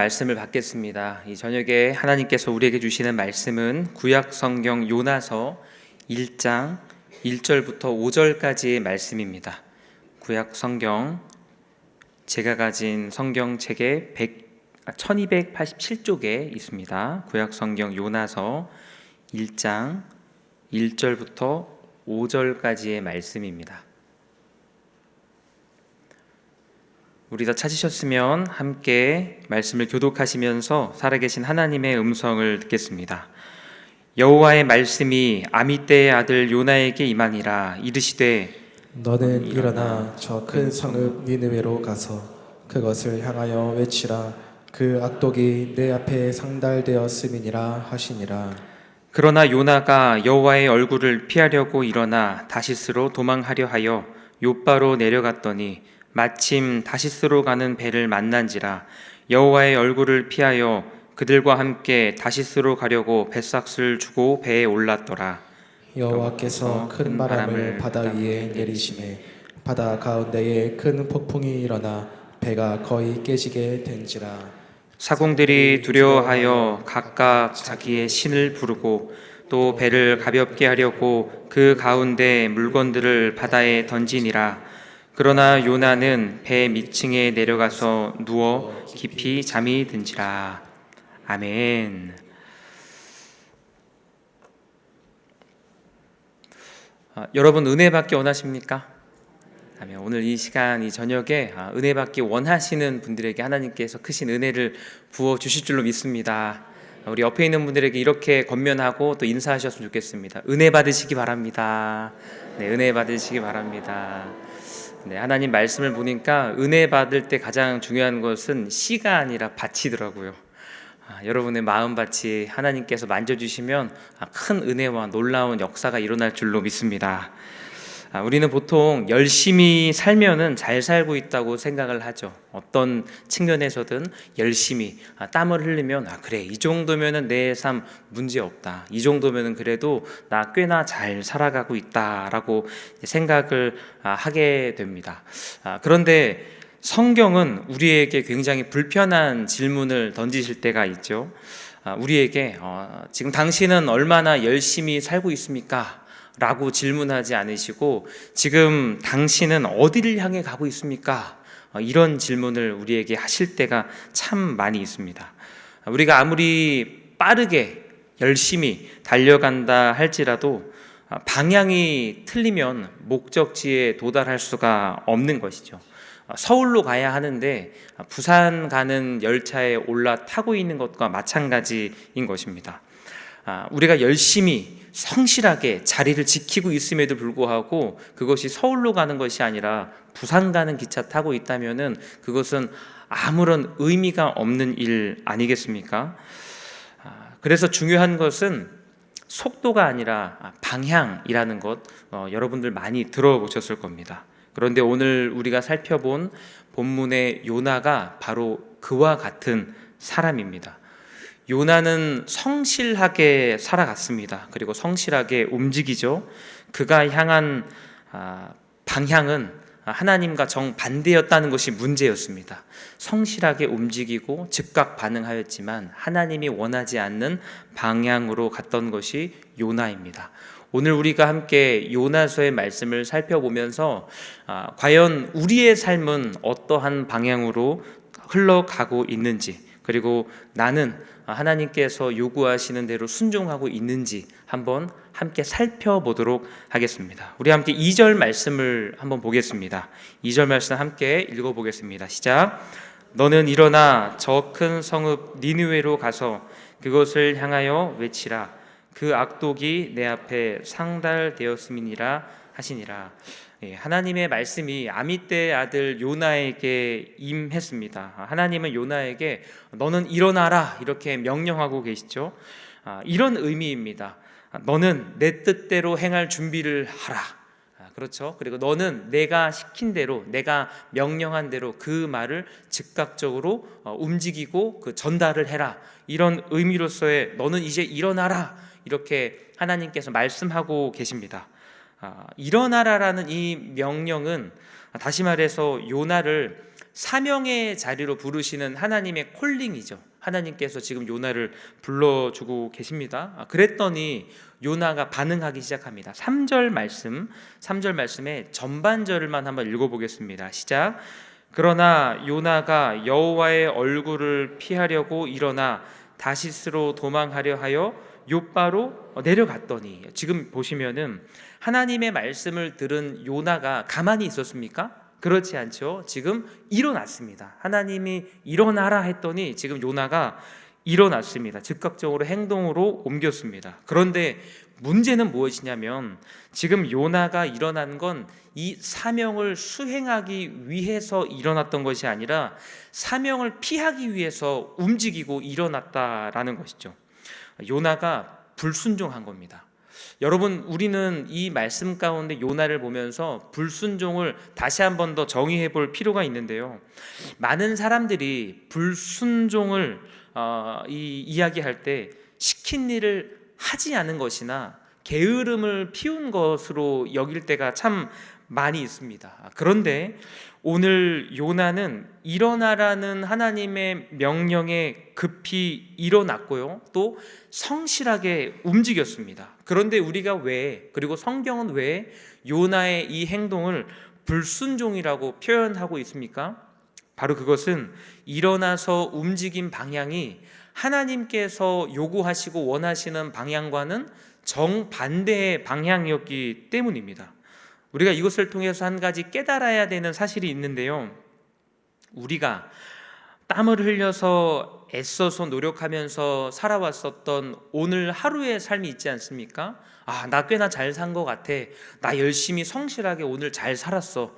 말씀을 받겠습니다. 이 저녁에 하나님께서 우리에게 주시는 말씀은 구약 성경 요나서 1장 1절부터 5절까지의 말씀입니다. 구약 성경 제가 가진 성경책의 1287쪽에 있습니다. 구약 성경 요나서 1장 1절부터 5절까지의 말씀입니다. 우리 다 찾으셨으면 함께 말씀을 교독하시면서 살아계신 하나님의 음성을 듣겠습니다. 여호와의 말씀이 아미떼의 아들 요나에게 임하니라. 이르시되 너는 일어나 저 큰 성읍 니느웨로 가서 그것을 향하여 외치라. 그 악독이 내 앞에 상달되었음이니라 하시니라. 그러나 요나가 여호와의 얼굴을 피하려고 일어나 다시스로 도망하려 하여 욥바로 내려갔더니 마침 다시스로 가는 배를 만난지라. 여호와의 얼굴을 피하여 그들과 함께 다시스로 가려고 뱃삭을 주고 배에 올랐더라. 여호와께서 큰 바람을 바다 위에 내리시매 바다 가운데에 큰 폭풍이 일어나 배가 거의 깨지게 된지라. 사공들이 두려워하여 각각 자기의 신을 부르고 또 배를 가볍게 하려고 그 가운데 물건들을 바다에 던지니라. 그러나 요나는 배 밑층에 내려가서 누워 깊이 잠이 든지라. 아멘. 여러분 은혜 받기 원하십니까? 아멘. 오늘 이 시간 이 저녁에 은혜 받기 원하시는 분들에게 하나님께서 크신 은혜를 부어 주실 줄로 믿습니다. 우리 옆에 있는 분들에게 이렇게 권면하고 또 인사하셨으면 좋겠습니다. 은혜 받으시기 바랍니다. 네, 은혜 받으시기 바랍니다. 네, 하나님 말씀을 보니까 은혜 받을 때 가장 중요한 것은 씨가 아니라 밭이더라고요. 여러분의 마음밭이 하나님께서 만져주시면 큰 은혜와 놀라운 역사가 일어날 줄로 믿습니다. 우리는 보통 열심히 살면은 잘 살고 있다고 생각을 하죠. 어떤 측면에서든 열심히 땀을 흘리면 그래, 이 정도면은 내 삶 문제 없다, 이 정도면은 그래도 나 꽤나 잘 살아가고 있다라고 생각을 하게 됩니다. 그런데 성경은 우리에게 굉장히 불편한 질문을 던지실 때가 있죠. 우리에게 지금 당신은 얼마나 열심히 살고 있습니까? 라고 질문하지 않으시고 지금 당신은 어디를 향해 가고 있습니까? 이런 질문을 우리에게 하실 때가 참 많이 있습니다. 우리가 아무리 빠르게 열심히 달려간다 할지라도 방향이 틀리면 목적지에 도달할 수가 없는 것이죠. 서울로 가야 하는데 부산 가는 열차에 올라타고 있는 것과 마찬가지인 것입니다. 우리가 열심히 성실하게 자리를 지키고 있음에도 불구하고 그것이 서울로 가는 것이 아니라 부산 가는 기차 타고 있다면은 그것은 아무런 의미가 없는 일 아니겠습니까? 그래서 중요한 것은 속도가 아니라 방향이라는 것, 여러분들 많이 들어보셨을 겁니다. 그런데 오늘 우리가 살펴본 본문의 요나가 바로 그와 같은 사람입니다. 요나는 성실하게 살아갔습니다. 그리고 성실하게 움직이죠. 그가 향한 방향은 하나님과 정반대였다는 것이 문제였습니다. 성실하게 움직이고 즉각 반응하였지만 하나님이 원하지 않는 방향으로 갔던 것이 요나입니다. 오늘 우리가 함께 요나서의 말씀을 살펴보면서 과연 우리의 삶은 어떠한 방향으로 흘러가고 있는지, 그리고 나는 하나님께서 요구하시는 대로 순종하고 있는지 한번 함께 살펴보도록 하겠습니다. 우리 함께 2절 말씀을 한번 보겠습니다. 2절 말씀 함께 읽어보겠습니다. 시작. 너는 일어나 저 큰 성읍 니느웨로 가서 그것을 향하여 외치라. 그 악독이 내 앞에 상달되었음이니라 하시니라. 하나님의 말씀이 아미떼의 아들 요나에게 임했습니다. 하나님은 요나에게 너는 일어나라 이렇게 명령하고 계시죠. 이런 의미입니다. 너는 내 뜻대로 행할 준비를 하라. 그렇죠. 그리고 너는 내가 시킨 대로, 내가 명령한 대로 그 말을 즉각적으로 움직이고 그 전달을 해라. 이런 의미로서의 너는 이제 일어나라 이렇게 하나님께서 말씀하고 계십니다. 일어나라라는 이 명령은 다시 말해서 요나를 사명의 자리로 부르시는 하나님의 콜링이죠. 하나님께서 지금 요나를 불러주고 계십니다. 그랬더니 요나가 반응하기 시작합니다. 3절 말씀의 전반절만 한번 읽어보겠습니다. 시작. 그러나 요나가 여호와의 얼굴을 피하려고 일어나 다시스로 도망하려 하여 욥바로 내려갔더니, 지금 보시면은 하나님의 말씀을 들은 요나가 가만히 있었습니까? 그렇지 않죠. 지금 일어났습니다. 하나님이 일어나라 했더니 지금 요나가 일어났습니다. 즉각적으로 행동으로 옮겼습니다. 그런데 문제는 무엇이냐면 지금 요나가 일어난 건 이 사명을 수행하기 위해서 일어났던 것이 아니라 사명을 피하기 위해서 움직이고 일어났다라는 것이죠. 요나가 불순종한 겁니다. 여러분, 우리는 이 말씀 가운데 요나를 보면서 불순종을 다시 한 번 더 정의해 볼 필요가 있는데요. 많은 사람들이 불순종을 이야기할 때 시킨 일을 하지 않은 것이나 게으름을 피운 것으로 여길 때가 참 많이 있습니다. 그런데 오늘 요나는 일어나라는 하나님의 명령에 급히 일어났고요, 또 성실하게 움직였습니다. 그런데 우리가 그리고 성경은 왜 요나의 이 행동을 불순종이라고 표현하고 있습니까? 바로 그것은 일어나서 움직인 방향이 하나님께서 요구하시고 원하시는 방향과는 정반대의 방향이었기 때문입니다. 우리가 이것을 통해서 한 가지 깨달아야 되는 사실이 있는데요. 우리가 땀을 흘려서 애써서 노력하면서 살아왔었던 오늘 하루의 삶이 있지 않습니까? 나 꽤나 잘 산 것 같아. 나 열심히 성실하게 오늘 잘 살았어.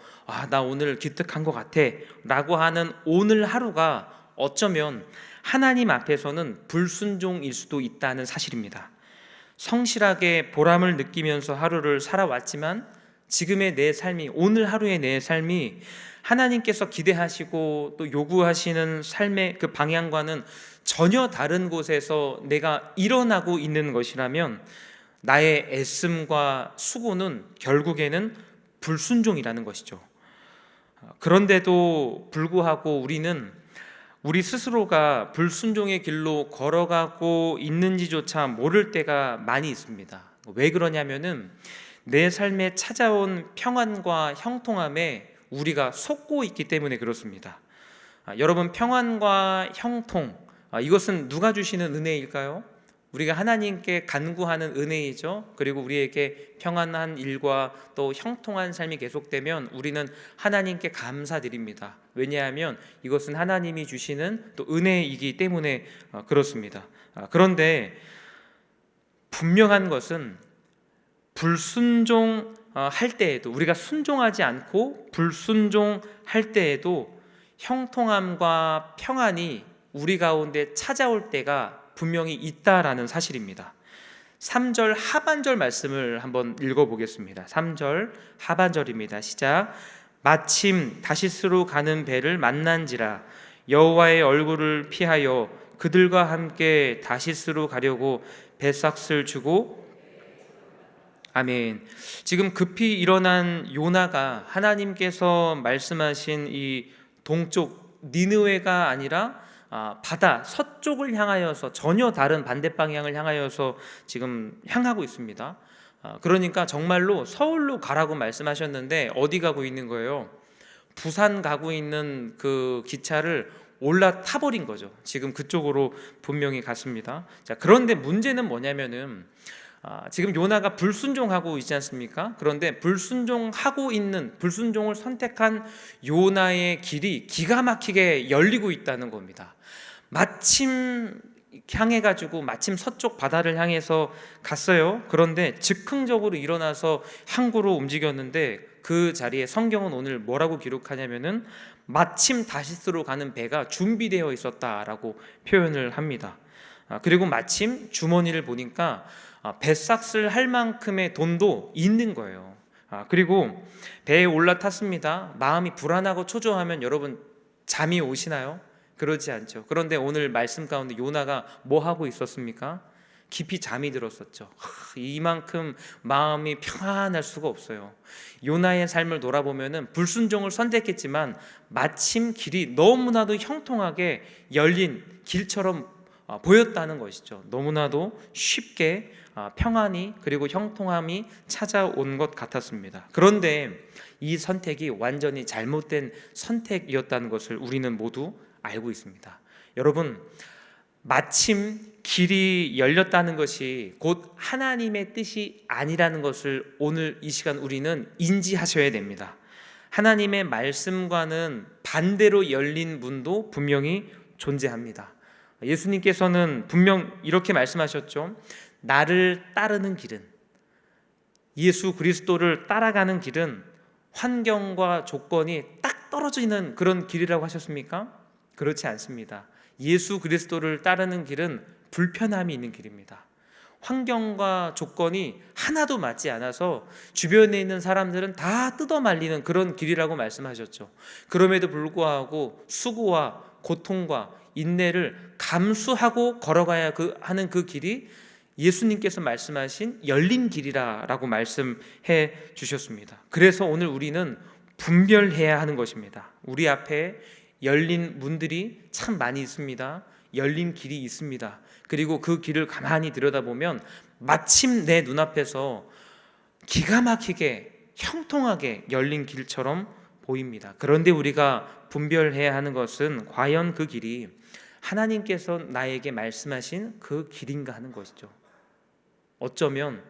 나 오늘 기특한 것 같아. 라고 하는 오늘 하루가 어쩌면 하나님 앞에서는 불순종일 수도 있다는 사실입니다. 성실하게 보람을 느끼면서 하루를 살아왔지만 지금의 내 삶이, 오늘 하루의 내 삶이 하나님께서 기대하시고 또 요구하시는 삶의 그 방향과는 전혀 다른 곳에서 내가 일어나고 있는 것이라면 나의 애씀과 수고는 결국에는 불순종이라는 것이죠. 그런데도 불구하고 우리는 우리 스스로가 불순종의 길로 걸어가고 있는지조차 모를 때가 많이 있습니다. 왜 그러냐면은 내 삶에 찾아온 평안과 형통함에 우리가 속고 있기 때문에 그렇습니다. 여러분, 평안과 형통, 이것은 누가 주시는 은혜일까요? 우리가 하나님께 간구하는 은혜이죠. 그리고 우리에게 평안한 일과 또 형통한 삶이 계속되면 우리는 하나님께 감사드립니다. 왜냐하면 이것은 하나님이 주시는 또 은혜이기 때문에 그렇습니다. 그런데 분명한 것은 불순종할 때에도, 우리가 순종하지 않고 불순종할 때에도 형통함과 평안이 우리 가운데 찾아올 때가 분명히 있다라는 사실입니다. 3절 하반절 말씀을 한번 읽어보겠습니다. 3절 하반절입니다. 시작. 마침 다시스로 가는 배를 만난지라 여호와의 얼굴을 피하여 그들과 함께 다시스로 가려고 배삭을 주고. 아멘. 지금 급히 일어난 요나가 하나님께서 말씀하신 이 동쪽 니느웨가 아니라 바다 서쪽을 향하여서, 전혀 다른 반대 방향을 향하여서 지금 향하고 있습니다. 그러니까 정말로 서울로 가라고 말씀하셨는데 어디 가고 있는 거예요? 부산 가고 있는 그 기차를 올라타버린 거죠. 지금 그쪽으로 분명히 갔습니다. 자, 그런데 문제는 뭐냐면은 지금 요나가 불순종하고 있지 않습니까? 그런데 불순종을 선택한 요나의 길이 기가 막히게 열리고 있다는 겁니다. 마침 서쪽 바다를 향해서 갔어요. 그런데 즉흥적으로 일어나서 항구로 움직였는데 그 자리에 성경은 오늘 뭐라고 기록하냐면은 마침 다시스로 가는 배가 준비되어 있었다라고 표현을 합니다. 그리고 마침 주머니를 보니까 배삭을 할 만큼의 돈도 있는 거예요. 그리고 배에 올라탔습니다. 마음이 불안하고 초조하면 여러분 잠이 오시나요? 그러지 않죠. 그런데 오늘 말씀 가운데 요나가 뭐 하고 있었습니까? 깊이 잠이 들었었죠. 이만큼 마음이 평안할 수가 없어요. 요나의 삶을 돌아보면은 불순종을 선택했지만 마침 길이 너무나도 형통하게 열린 길처럼 보였다는 것이죠. 너무나도 쉽게 평안이 그리고 형통함이 찾아온 것 같았습니다. 그런데 이 선택이 완전히 잘못된 선택이었다는 것을 우리는 모두 알고 있습니다. 여러분, 마침 길이 열렸다는 것이 곧 하나님의 뜻이 아니라는 것을 오늘 이 시간 우리는 인지하셔야 됩니다. 하나님의 말씀과는 반대로 열린 문도 분명히 존재합니다. 예수님께서는 분명 이렇게 말씀하셨죠. 나를 따르는 길은, 예수 그리스도를 따라가는 길은 환경과 조건이 딱 떨어지는 그런 길이라고 하셨습니까? 그렇지 않습니다. 예수 그리스도를 따르는 길은 불편함이 있는 길입니다. 환경과 조건이 하나도 맞지 않아서 주변에 있는 사람들은 다 뜯어말리는 그런 길이라고 말씀하셨죠. 그럼에도 불구하고 수고와 고통과 인내를 감수하고 걸어가야 하는 그 길이 예수님께서 말씀하신 열린 길이라고 말씀해 주셨습니다. 그래서 오늘 우리는 분별해야 하는 것입니다. 우리 앞에 열린 문들이 참 많이 있습니다. 열린 길이 있습니다. 그리고 그 길을 가만히 들여다보면 마침 내 눈앞에서 기가 막히게 형통하게 열린 길처럼 보입니다. 그런데 우리가 분별해야 하는 것은 과연 그 길이 하나님께서 나에게 말씀하신 그 길인가 하는 것이죠. 어쩌면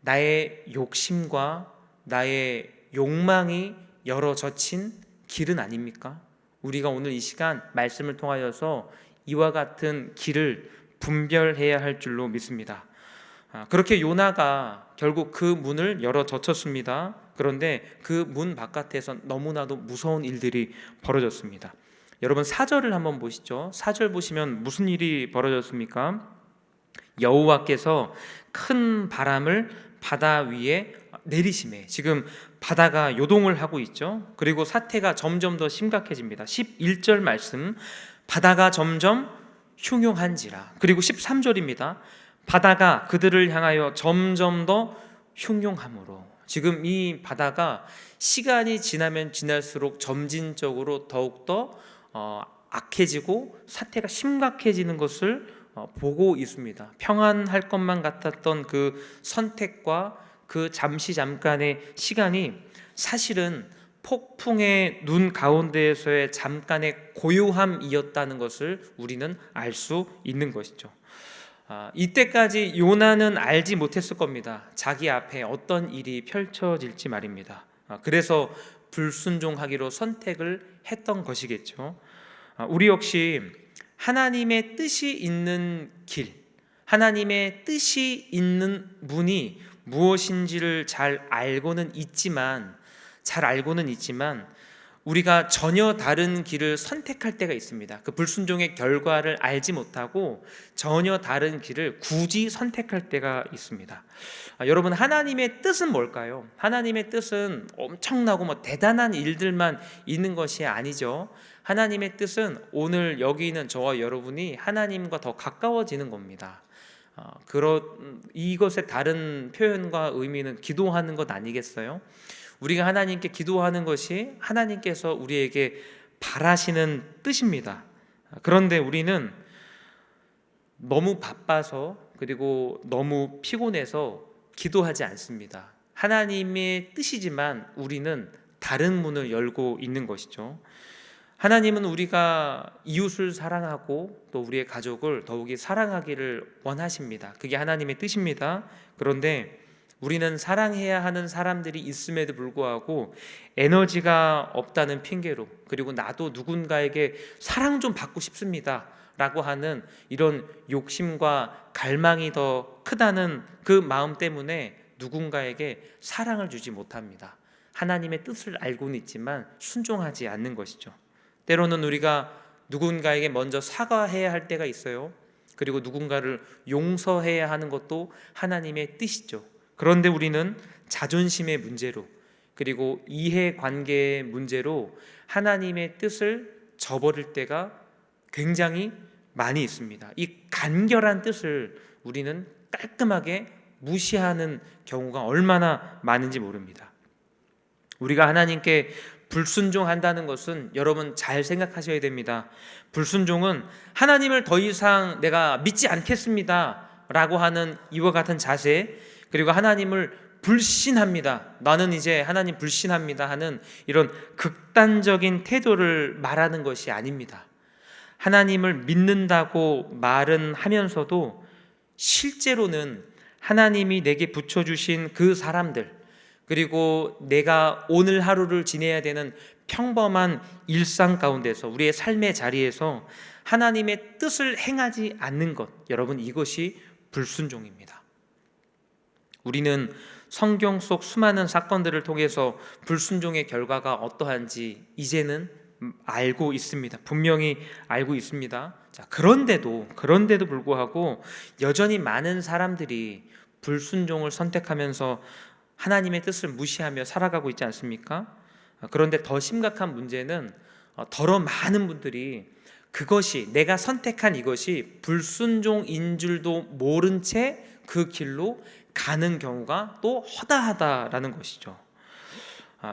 나의 욕심과 나의 욕망이 열어 젖힌 길은 아닙니까? 우리가 오늘 이 시간 말씀을 통하여서 이와 같은 길을 분별해야 할 줄로 믿습니다. 그렇게 요나가 결국 그 문을 열어 젖혔습니다. 그런데 그 문 바깥에서 너무나도 무서운 일들이 벌어졌습니다. 여러분 4절을 한번 보시죠. 4절 보시면 무슨 일이 벌어졌습니까? 여호와께서 큰 바람을 바다 위에 내리심에, 지금 바다가 요동을 하고 있죠. 그리고 사태가 점점 더 심각해집니다. 11절 말씀, 바다가 점점 흉흉한지라. 그리고 13절입니다. 바다가 그들을 향하여 점점 더 흉흉함으로. 지금 이 바다가 시간이 지나면 지날수록 점진적으로 더욱더 악해지고 사태가 심각해지는 것을 보고 있습니다. 평안할 것만 같았던 그 선택과 그 잠깐의 시간이 사실은 폭풍의 눈 가운데에서의 잠깐의 고요함이었다는 것을 우리는 알 수 있는 것이죠. 이때까지 요나는 알지 못했을 겁니다. 자기 앞에 어떤 일이 펼쳐질지 말입니다. 그래서 불순종하기로 선택을 했던 것이겠죠. 우리 역시 하나님의 뜻이 있는 길, 하나님의 뜻이 있는 문이 무엇인지를 잘 알고는 있지만 우리가 전혀 다른 길을 선택할 때가 있습니다. 그 불순종의 결과를 알지 못하고 전혀 다른 길을 굳이 선택할 때가 있습니다. 여러분, 하나님의 뜻은 뭘까요? 하나님의 뜻은 엄청나고 대단한 일들만 있는 것이 아니죠. 하나님의 뜻은 오늘 여기 있는 저와 여러분이 하나님과 더 가까워지는 겁니다. 이것의 다른 표현과 의미는 기도하는 것 아니겠어요? 우리가 하나님께 기도하는 것이 하나님께서 우리에게 바라시는 뜻입니다. 그런데 우리는 너무 바빠서 그리고 너무 피곤해서 기도하지 않습니다. 하나님의 뜻이지만 우리는 다른 문을 열고 있는 것이죠. 하나님은 우리가 이웃을 사랑하고 또 우리의 가족을 더욱이 사랑하기를 원하십니다. 그게 하나님의 뜻입니다. 그런데 우리는 사랑해야 하는 사람들이 있음에도 불구하고 에너지가 없다는 핑계로, 그리고 나도 누군가에게 사랑 좀 받고 싶습니다 라고 하는 이런 욕심과 갈망이 더 크다는 그 마음 때문에 누군가에게 사랑을 주지 못합니다. 하나님의 뜻을 알고는 있지만 순종하지 않는 것이죠. 때로는 우리가 누군가에게 먼저 사과해야 할 때가 있어요. 그리고 누군가를 용서해야 하는 것도 하나님의 뜻이죠. 그런데 우리는 자존심의 문제로, 그리고 이해관계의 문제로 하나님의 뜻을 저버릴 때가 굉장히 많이 있습니다. 이 간결한 뜻을 우리는 깔끔하게 무시하는 경우가 얼마나 많은지 모릅니다. 우리가 하나님께 불순종한다는 것은 여러분 잘 생각하셔야 됩니다. 불순종은 하나님을 더 이상 내가 믿지 않겠습니다 라고 하는 이와 같은 자세, 그리고 하나님을 불신합니다, 나는 이제 하나님 불신합니다 하는 이런 극단적인 태도를 말하는 것이 아닙니다. 하나님을 믿는다고 말은 하면서도 실제로는 하나님이 내게 붙여주신 그 사람들, 그리고 내가 오늘 하루를 지내야 되는 평범한 일상 가운데서, 우리의 삶의 자리에서 하나님의 뜻을 행하지 않는 것, 여러분 이것이 불순종입니다. 우리는 성경 속 수많은 사건들을 통해서 불순종의 결과가 어떠한지 이제는 알고 있습니다. 분명히 알고 있습니다. 자, 그런데도 불구하고 여전히 많은 사람들이 불순종을 선택하면서 하나님의 뜻을 무시하며 살아가고 있지 않습니까? 그런데 더 심각한 문제는 더러 많은 분들이 그것이, 내가 선택한 이것이 불순종인 줄도 모른 채 그 길로 가는 경우가 또 허다하다라는 것이죠.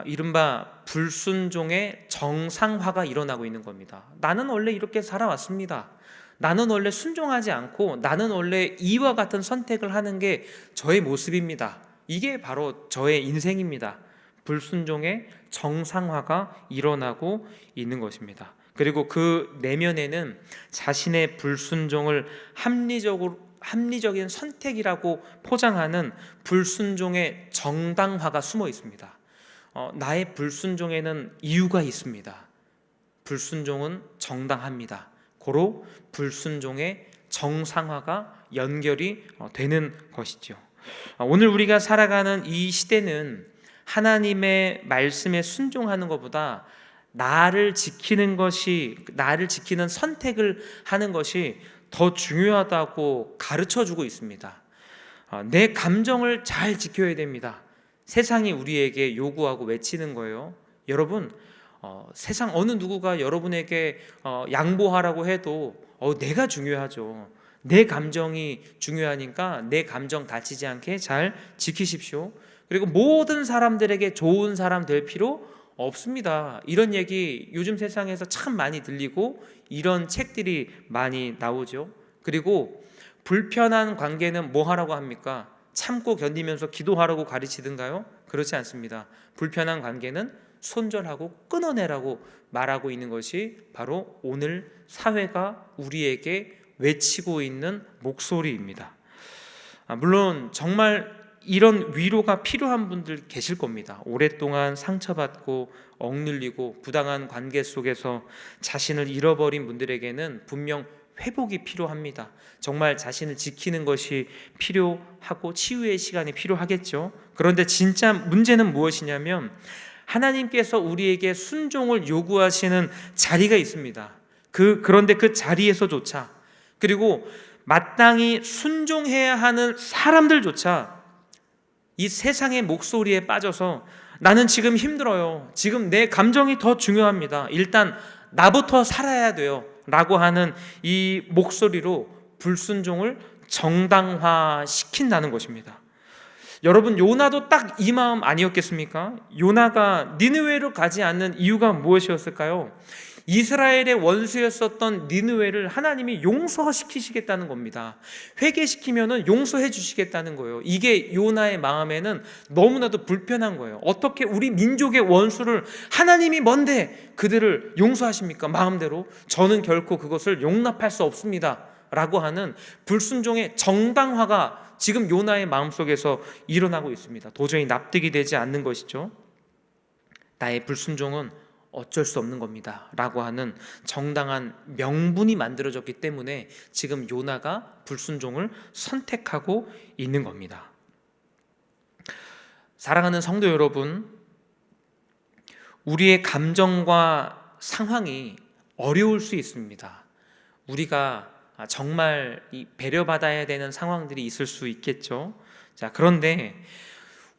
이른바 불순종의 정상화가 일어나고 있는 겁니다. 나는 원래 이렇게 살아왔습니다. 나는 원래 순종하지 않고, 나는 원래 이와 같은 선택을 하는 게 저의 모습입니다. 이게 바로 저의 인생입니다. 불순종의 정상화가 일어나고 있는 것입니다. 그리고 그 내면에는 자신의 불순종을 합리적인 선택이라고 포장하는 불순종의 정당화가 숨어 있습니다. 나의 불순종에는 이유가 있습니다. 불순종은 정당합니다. 고로 불순종의 정상화가 연결이 되는 것이죠. 오늘 우리가 살아가는 이 시대는 하나님의 말씀에 순종하는 것보다 나를 지키는 선택을 하는 것이 더 중요하다고 가르쳐주고 있습니다. 내 감정을 잘 지켜야 됩니다. 세상이 우리에게 요구하고 외치는 거예요. 여러분, 세상 어느 누구가 여러분에게 양보하라고 해도 내가 중요하죠. 내 감정이 중요하니까 내 감정 다치지 않게 잘 지키십시오. 그리고 모든 사람들에게 좋은 사람 될 필요 없습니다. 이런 얘기 요즘 세상에서 참 많이 들리고 이런 책들이 많이 나오죠. 그리고 불편한 관계는 뭐 하라고 합니까? 참고 견디면서 기도하라고 가르치든가요? 그렇지 않습니다. 불편한 관계는 손절하고 끊어내라고 말하고 있는 것이 바로 오늘 사회가 우리에게 외치고 있는 목소리입니다. 물론 정말 이런 위로가 필요한 분들 계실 겁니다. 오랫동안 상처받고 억눌리고 부당한 관계 속에서 자신을 잃어버린 분들에게는 분명 회복이 필요합니다. 정말 자신을 지키는 것이 필요하고 치유의 시간이 필요하겠죠. 그런데 진짜 문제는 무엇이냐면 하나님께서 우리에게 순종을 요구하시는 자리가 있습니다. 그런데 그 자리에서조차, 그리고 마땅히 순종해야 하는 사람들조차 이 세상의 목소리에 빠져서 나는 지금 힘들어요, 지금 내 감정이 더 중요합니다, 일단 나부터 살아야 돼요 라고 하는 이 목소리로 불순종을 정당화시킨다는 것입니다. 여러분, 요나도 딱 이 마음 아니었겠습니까? 요나가 니느웨로 가지 않는 이유가 무엇이었을까요? 이스라엘의 원수였었던 니느웨를 하나님이 용서시키시겠다는 겁니다. 회개시키면은 용서해 주시겠다는 거예요. 이게 요나의 마음에는 너무나도 불편한 거예요. 어떻게 우리 민족의 원수를 하나님이 뭔데 그들을 용서하십니까? 마음대로 저는 결코 그것을 용납할 수 없습니다 라고 하는 불순종의 정당화가 지금 요나의 마음속에서 일어나고 있습니다. 도저히 납득이 되지 않는 것이죠. 나의 불순종은 어쩔 수 없는 겁니다 라고 하는 정당한 명분이 만들어졌기 때문에 지금 요나가 불순종을 선택하고 있는 겁니다. 사랑하는 성도 여러분, 우리의 감정과 상황이 어려울 수 있습니다. 우리가 정말 배려받아야 되는 상황들이 있을 수 있겠죠. 자, 그런데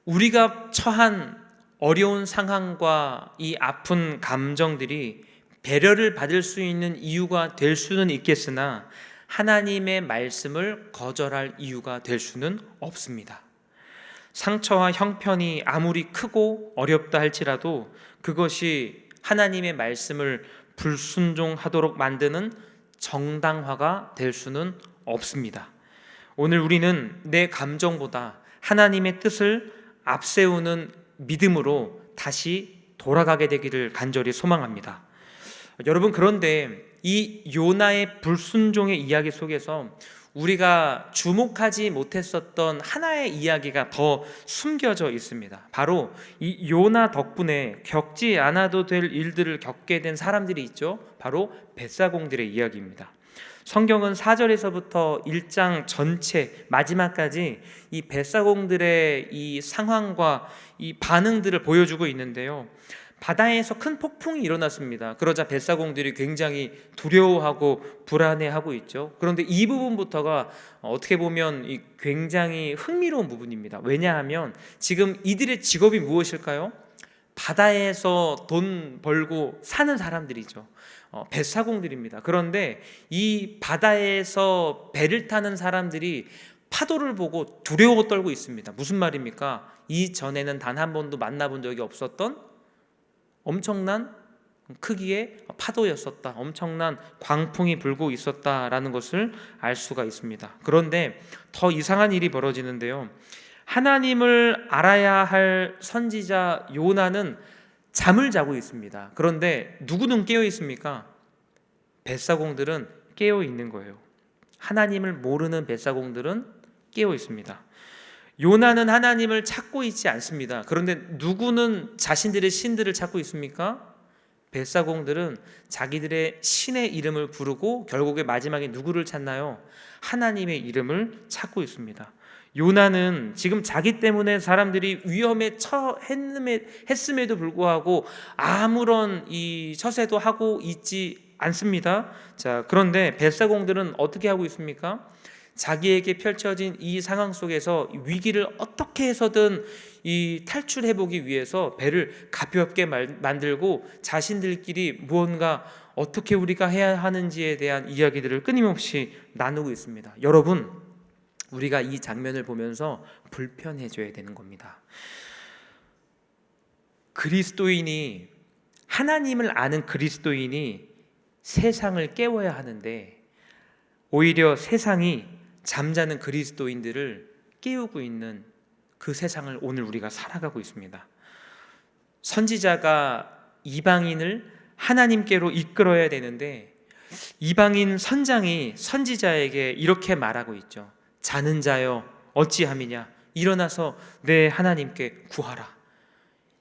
우리가 처한 어려운 상황과 이 아픈 감정들이 배려를 받을 수 있는 이유가 될 수는 있겠으나 하나님의 말씀을 거절할 이유가 될 수는 없습니다. 상처와 형편이 아무리 크고 어렵다 할지라도 그것이 하나님의 말씀을 불순종하도록 만드는 정당화가 될 수는 없습니다. 오늘 우리는 내 감정보다 하나님의 뜻을 앞세우는 믿음으로 다시 돌아가게 되기를 간절히 소망합니다. 여러분, 그런데 이 요나의 불순종의 이야기 속에서 우리가 주목하지 못했었던 하나의 이야기가 더 숨겨져 있습니다. 바로 이 요나 덕분에 겪지 않아도 될 일들을 겪게 된 사람들이 있죠. 바로 벳사공들의 이야기입니다. 성경은 4절에서부터 1장 전체 마지막까지 이 벳사공들의 이 상황과 이 반응들을 보여주고 있는데요. 바다에서 큰 폭풍이 일어났습니다. 그러자 벳사공들이 굉장히 두려워하고 불안해하고 있죠. 그런데 이 부분부터가 어떻게 보면 굉장히 흥미로운 부분입니다. 왜냐하면 지금 이들의 직업이 무엇일까요? 바다에서 돈 벌고 사는 사람들이죠. 벳사공들입니다. 그런데 이 바다에서 배를 타는 사람들이 파도를 보고 두려워 떨고 있습니다. 무슨 말입니까? 이전에는 단 한 번도 만나본 적이 없었던 엄청난 크기의 파도였었다. 엄청난 광풍이 불고 있었다라는 것을 알 수가 있습니다. 그런데 더 이상한 일이 벌어지는데요. 하나님을 알아야 할 선지자 요나는 잠을 자고 있습니다. 그런데 누구는 깨어 있습니까? 벳사공들은 깨어 있는 거예요. 하나님을 모르는 벳사공들은 깨어 있습니다. 요나는 하나님을 찾고 있지 않습니다. 그런데 누구는 자신들의 신들을 찾고 있습니까? 벳사공들은 자기들의 신의 이름을 부르고 결국에 마지막에 누구를 찾나요? 하나님의 이름을 찾고 있습니다. 요나는 지금 자기 때문에 사람들이 위험에 처했음에도 불구하고 아무런 이 처세도 하고 있지 않습니다. 자, 그런데 벳사공들은 어떻게 하고 있습니까? 자기에게 펼쳐진 이 상황 속에서 위기를 어떻게 해서든 이 탈출해 보기 위해서 배를 가볍게 만들고 자신들끼리 무언가 어떻게 우리가 해야 하는지에 대한 이야기들을 끊임없이 나누고 있습니다. 여러분, 우리가 이 장면을 보면서 불편해져야 되는 겁니다. 그리스도인이, 하나님을 아는 그리스도인이 세상을 깨워야 하는데 오히려 세상이 잠자는 그리스도인들을 깨우고 있는 그 세상을 오늘 우리가 살아가고 있습니다. 선지자가 이방인을 하나님께로 이끌어야 되는데 이방인 선장이 선지자에게 이렇게 말하고 있죠. 자는 자여 어찌함이냐, 일어나서 내 하나님께 구하라.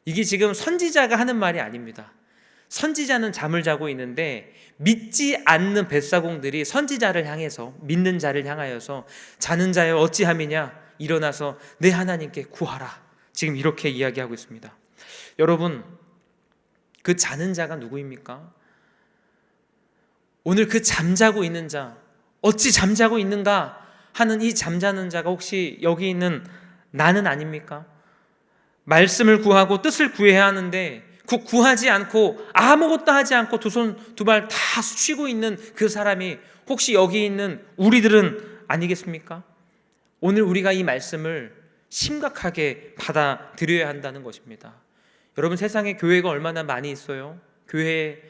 이게 지금 선지자가 하는 말이 아닙니다. 선지자는 잠을 자고 있는데 믿지 않는 벳사공들이 선지자를 향해서, 믿는 자를 향하여서 자는 자여 어찌함이냐, 일어나서 내 하나님께 구하라. 지금 이렇게 이야기하고 있습니다. 여러분, 그 자는 자가 누구입니까? 오늘 그 잠자고 있는 자, 어찌 잠자고 있는가 하는 이 잠자는 자가 혹시 여기 있는 나는 아닙니까? 말씀을 구하고 뜻을 구해야 하는데 구하지 않고 아무것도 하지 않고 두 손 두 발 다 쉬고 있는 그 사람이 혹시 여기 있는 우리들은 아니겠습니까? 오늘 우리가 이 말씀을 심각하게 받아들여야 한다는 것입니다. 여러분, 세상에 교회가 얼마나 많이 있어요? 교회에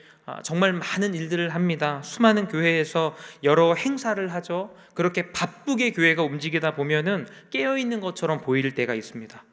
정말 많은 일들을 합니다. 수많은 교회에서 여러 행사를 하죠. 그렇게 바쁘게 교회가 움직이다 보면은 깨어있는 것처럼 보일 때가 있습니다.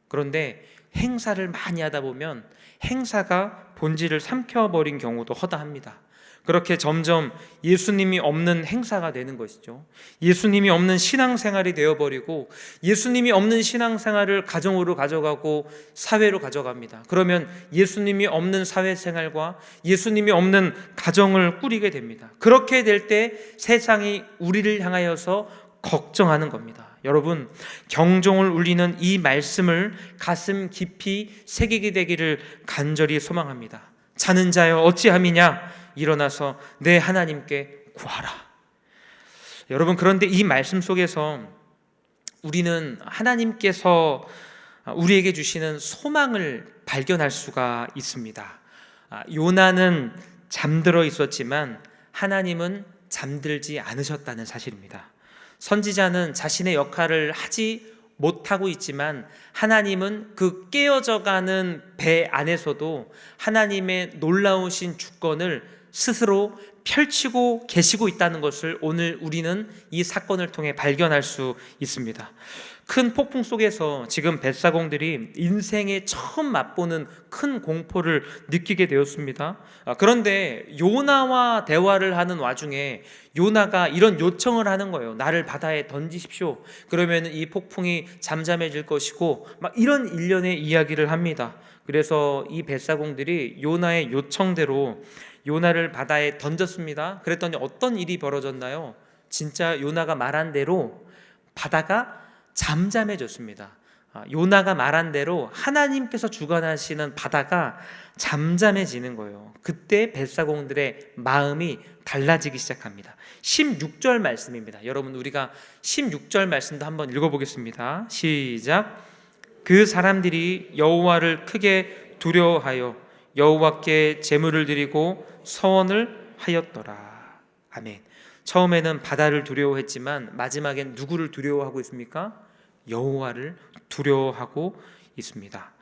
그런데 행사를 많이 하다 보면 행사가 본질을 삼켜버린 경우도 허다합니다. 그렇게 점점 예수님이 없는 행사가 되는 것이죠. 예수님이 없는 신앙생활이 되어버리고 예수님이 없는 신앙생활을 가정으로 가져가고 사회로 가져갑니다. 그러면 예수님이 없는 사회생활과 예수님이 없는 가정을 꾸리게 됩니다. 그렇게 될 때 세상이 우리를 향하여서 걱정하는 겁니다. 여러분, 경종을 울리는 이 말씀을 가슴 깊이 새기게 되기를 간절히 소망합니다. 자는 자여 어찌함이냐, 일어나서 내 하나님께 구하라. 여러분, 그런데 이 말씀 속에서 우리는 하나님께서 우리에게 주시는 소망을 발견할 수가 있습니다. 요나는 잠들어 있었지만 하나님은 잠들지 않으셨다는 사실입니다. 선지자는 자신의 역할을 하지 못하고 있지만 하나님은 그 깨어져가는 배 안에서도 하나님의 놀라우신 주권을 스스로 펼치고 계시고 있다는 것을 오늘 우리는 이 사건을 통해 발견할 수 있습니다. 큰 폭풍 속에서 지금 뱃사공들이 인생에 처음 맛보는 큰 공포를 느끼게 되었습니다. 그런데 요나와 대화를 하는 와중에 요나가 이런 요청을 하는 거예요. 나를 바다에 던지십시오. 그러면 이 폭풍이 잠잠해질 것이고 막 이런 일련의 이야기를 합니다. 그래서 이 뱃사공들이 요나의 요청대로 요나를 바다에 던졌습니다. 그랬더니 어떤 일이 벌어졌나요? 진짜 요나가 말한 대로 바다가 잠잠해졌습니다. 요나가 말한 대로 하나님께서 주관하시는 바다가 잠잠해지는 거예요. 그때 뱃사공들의 마음이 달라지기 시작합니다. 16절 말씀입니다. 여러분, 우리가 16절 말씀도 한번 읽어보겠습니다. 시작. 그 사람들이 여호와를 크게 두려워하여 여호와께 제물을 드리고 서원을 하였더라. 아멘. 처음에는 바다를 두려워했지만 마지막엔 누구를 두려워하고 있습니까? 여호와를 두려워하고 있습니다.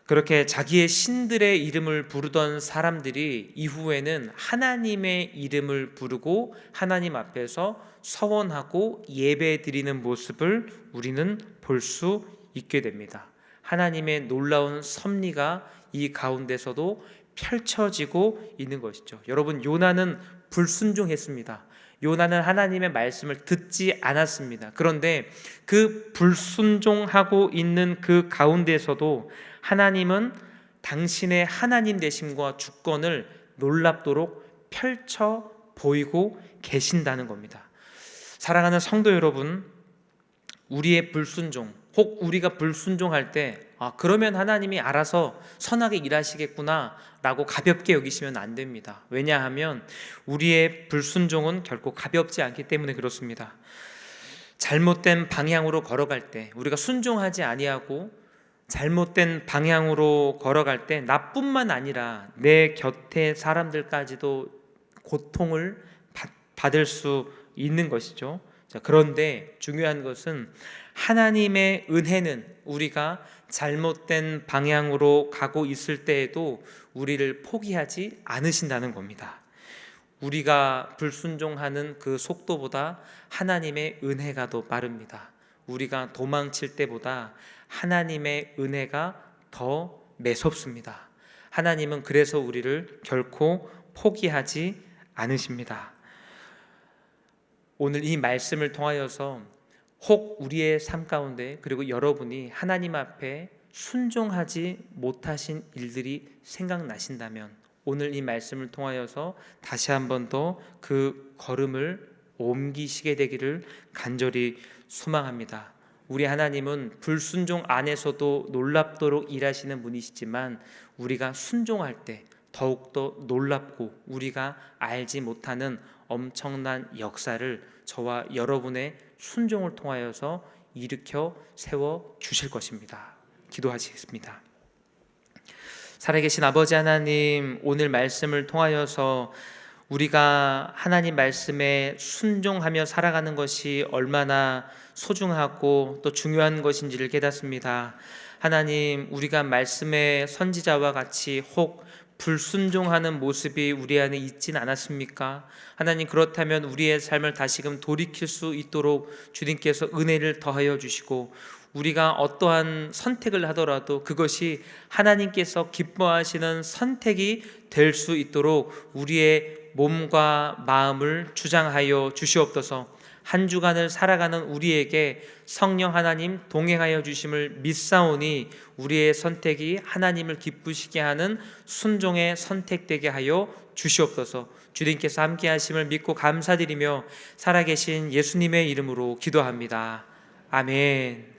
그렇게 자기의 신들의 이름을 부르던 사람들이 이후에는 하나님의 이름을 부르고 하나님 앞에서 서원하고 예배드리는 모습을 우리는 볼 수 있게 됩니다. 하나님의 놀라운 섭리가 이 가운데서도 펼쳐지고 있는 것이죠. 여러분, 요나는 불순종했습니다. 요나는 하나님의 말씀을 듣지 않았습니다. 그런데 그 불순종하고 있는 그 가운데서도 하나님은 당신의 하나님 되심과 주권을 놀랍도록 펼쳐 보이고 계신다는 겁니다. 사랑하는 성도 여러분, 우리의 불순종, 혹 우리가 불순종할 때 그러면 하나님이 알아서 선하게 일하시겠구나 라고 가볍게 여기시면 안 됩니다. 왜냐하면 우리의 불순종은 결코 가볍지 않기 때문에 그렇습니다. 잘못된 방향으로 걸어갈 때, 우리가 순종하지 아니하고 잘못된 방향으로 걸어갈 때 나뿐만 아니라 내 곁에 사람들까지도 고통을 받을 수 있는 것이죠. 그런데 중요한 것은 하나님의 은혜는 우리가 잘못된 방향으로 가고 있을 때에도 우리를 포기하지 않으신다는 겁니다. 우리가 불순종하는 그 속도보다 하나님의 은혜가 더 빠릅니다. 우리가 도망칠 때보다 하나님의 은혜가 더 매섭습니다. 하나님은 그래서 우리를 결코 포기하지 않으십니다. 오늘 이 말씀을 통하여서 혹 우리의 삶 가운데 그리고 여러분이 하나님 앞에 순종하지 못하신 일들이 생각나신다면 오늘 이 말씀을 통하여서 다시 한번 더 그 걸음을 옮기시게 되기를 간절히 소망합니다. 우리 하나님은 불순종 안에서도 놀랍도록 일하시는 분이시지만 우리가 순종할 때 더욱더 놀랍고 우리가 알지 못하는 엄청난 역사를 저와 여러분의 순종을 통하여서 일으켜 세워 주실 것입니다. 기도하시겠습니다. 살아계신 아버지 하나님, 오늘 말씀을 통하여서 우리가 하나님 말씀에 순종하며 살아가는 것이 얼마나 소중하고 또 중요한 것인지를 깨닫습니다. 하나님, 우리가 말씀의 선지자와 같이 혹 불순종하는 모습이 우리 안에 있진 않았습니까? 하나님, 그렇다면 우리의 삶을 다시금 돌이킬 수 있도록 주님께서 은혜를 더하여 주시고 우리가 어떠한 선택을 하더라도 그것이 하나님께서 기뻐하시는 선택이 될 수 있도록 우리의 몸과 마음을 주장하여 주시옵소서. 한 주간을 살아가는 우리에게 성령 하나님 동행하여 주심을 믿사오니 우리의 선택이 하나님을 기쁘시게 하는 순종의 선택되게 하여 주시옵소서. 주님께서 함께 하심을 믿고 감사드리며 살아계신 예수님의 이름으로 기도합니다. 아멘.